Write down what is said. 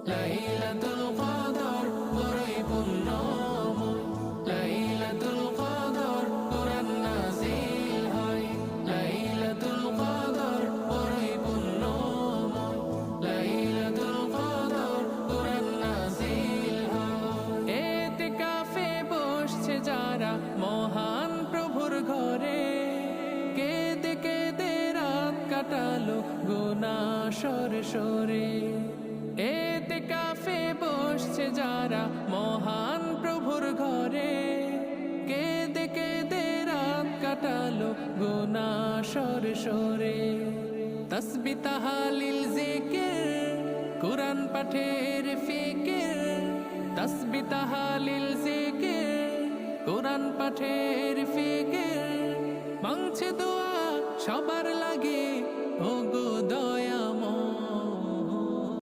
লাইলাতুল কদর বড়ই পুণ্যময়, লাইলাতুল কদর কুরআন নাযিল হয়। লাইলাতুল কদর বড়ই পুণ্যময়, লাইলাতুল কদর কুরআন নাযিল হয়। ইতিকাফে বসছে যারা মহান প্রভুর ঘরে, কেঁদে কেঁদে রাত কাটালো গুনাহ সরে সরে। ইতিকাফে বসছে যারা মহান প্রভুর ঘরে, কেঁদে কেঁদে রাত কাটালো গুনাহ সরে সরে। তাসবিহ তাহলিল জিকির কুরআন পাঠের ফিকির, তাসবিহ তাহলিল জিকির কুরআন পাঠের ফিকির। মাংছে দোয়া সবার লাগে ওগো দয়া